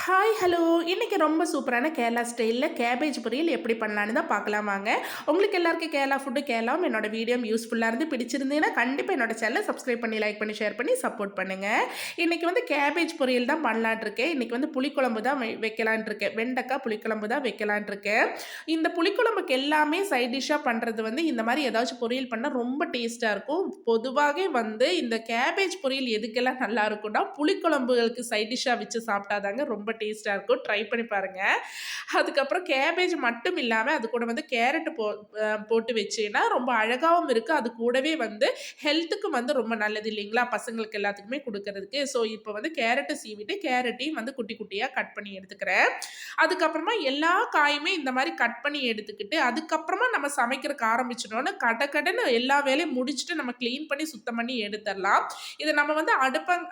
Hi, hello. இன்னைக்கு ரொம்ப சூப்பரான கேரளா ஸ்டைல்ல கேபேஜ் பொரியல் எப்படி பண்ணலான்னு தான் பார்க்கலாம் வாங்க. உங்களுக்கு எல்லாருக்கும் கேரளா ஃபுட்டு கேரளாவும் என்னோட வீடியோ யூஸ்ஃபுல்லா இருந்து பிடிச்சிருந்ததுன்னா, கண்டிப்பா என்னோட சேனல சப்ஸ்கிரைப் பண்ணி, லைக் பண்ணி, ஷேர் பண்ணி சப்போர்ட் பண்ணுங்க. இன்னைக்கு வந்து கேபேஜ் பொரியல் தான் பண்ணலான்ட்டு இருக்கேன். இன்னைக்கு வந்து புளிக்குழம்பு தான் வைக்கலான்ட்டு இருக்கேன். வெண்டைக்காய் புளிக்குழம்பு தான் வைக்கலான்ட்டு இருக்கேன். இந்த புளிக்குழம்புக்கு எல்லாமே சைட் டிஷ்ஷா பண்றது வந்து இந்த மாரி ஏதாச்சும் பொரியல் பண்ணா ரொம்ப டேஸ்ட்டா இருக்கும். பொதுவாவே வந்து இந்த கேபேஜ் பொரியல் எதுக்கெல்லாம் நல்லா இருக்கும்னா, புளிக்குழம்புகளுக்கு சைட் டிஷ்ஷா வச்சு சாப்பிட்டா தாங்க ரொம்ப டேஸ்ட்டா இருக்கும். ட்ரை பண்ணி பாருங்க. அதுக்கப்புறம் கேபேஜ் மட்டும் இல்லாம, அது கூட வந்து கேரட் போட்டு வச்சேன்னா, ரொம்ப அழகாவும் இருக்கு. அது கூடவே வந்து ஹெல்த்துக்கும் வந்து ரொம்ப நல்லது இல்லைங்களா? பசங்களுக்கு எல்லாத்துக்குமே குடுக்கறதுக்கு. ஸோ, இப்ப வந்து கேரட்ட சீவிட்டு, கேரட்டையும் வந்து குட்டி குட்டியா கட் பண்ணி எடுத்துக்கிறேன். அதுக்கப்புறமா எல்லா காயுமே இந்த மாரி கட் பண்ணி எடுத்துக்கிட்டு, அதுக்கப்புறமா நம்ம சமைக்கிறக்கு ஆரம்பிச்சுட்டோம்னா, கடகடன்னு எல்லா வேலையும் முடிச்சுட்டு நம்ம கிளீன் பண்ணி, சுத்தம் பண்ணி எடுத்தரலாம். இத நம்ம வந்து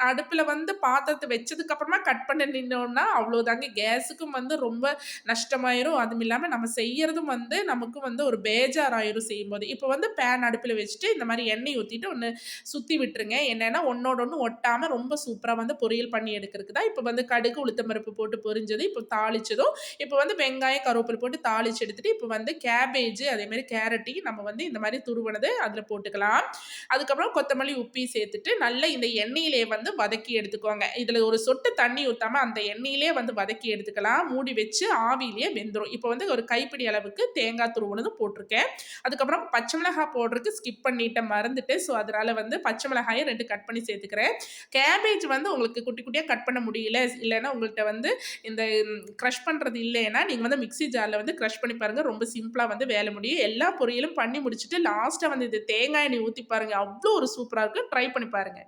அடுப்புல வந்து பாத்திரத்த வச்சதுக்கு அப்புறமா கட் பண்ண நின்னோம்னா, அவ்வளோதாங்க. கேஸுக்கும் வந்து ரொம்ப நஷ்டமாயிரும். அதுவும் இல்லாம நம்ம செய்யறதும் வந்து நமக்கும் வந்து ஒரு பேஜாராயிரும் செய்யும்போது. இப்ப வந்து பேன் அடுப்புல வச்சுட்டு, இந்த மாரி எண்ணெய் ஊத்திட்டு ஒண்ணு சுத்தி விட்டுருங்க. என்னன்னா, ஒண்ணோட ஒண்ணு ஒட்டாம ரொம்ப சூப்பரா வந்து பொரியல் பண்ணி எடுக்கிறதுக்கு தான். இப்ப வந்து கடுகு, உளுத்தம் பருப்பு போட்டு பொரிஞ்சது. இப்ப தாளிச்சதும், இப்ப வந்து வெங்காயம், கருவேப்பில போட்டு தாளிச்சு எடுத்துட்டு, இப்ப வந்து கேபேஜ் அதே மாரி கேரட்டையும் நம்ம வந்து இந்த மாரி துருவனது அதுல போட்டுக்கலாம். அதுக்கப்புறம் கொத்தமல்லி, உப்பையும் சேர்த்துட்டு, நல்லா இந்த எண்ணெயிலே வந்து வதக்கி எடுத்துக்கோங்க. இதுல ஒரு சொட்டு தண்ணி ஊத்தாம அந்த எண்ணெயிலே வந்து வதக்கி எடுத்துக்கலாம். மூடி வச்சு ஆவியிலேயே வெந்துரும். இப்ப வந்து ஒரு கைப்பிடி அளவுக்கு தேங்காய் துருவுனதும் போட்டுருக்கேன். அதுக்கப்புறம் பச்சை மிளகாய் போடுறதுக்கு ஸ்கிப் பண்ணிட்டேன், மறந்துட்டேன். ஸோ, அதனால வந்து பச்சை மிளகாய 2 கட் பண்ணி சேர்த்துக்கிறேன். கேபேஜ் வந்து உங்களுக்கு குட்டி குட்டியா கட் பண்ண முடியல, இல்லன்னா உங்கள்ட்ட வந்து இந்த கிரஷ் பண்றது இல்லைன்னா, நீங்க வந்து மிக்ஸி ஜார்ல வந்து கிரஷ் பண்ணி பாருங்க. ரொம்ப சிம்பிளா வந்து வேலை முடியும். எல்லா பொரியலும் பண்ணி முடிச்சுட்டு, லாஸ்ட்டா வந்து இது தேங்காய் எண்ணெய் ஊத்தி பாருங்க. அவ்ளோ ஒரு சூப்பரா இருக்கும். ட்ரை பண்ணி பாருங்க.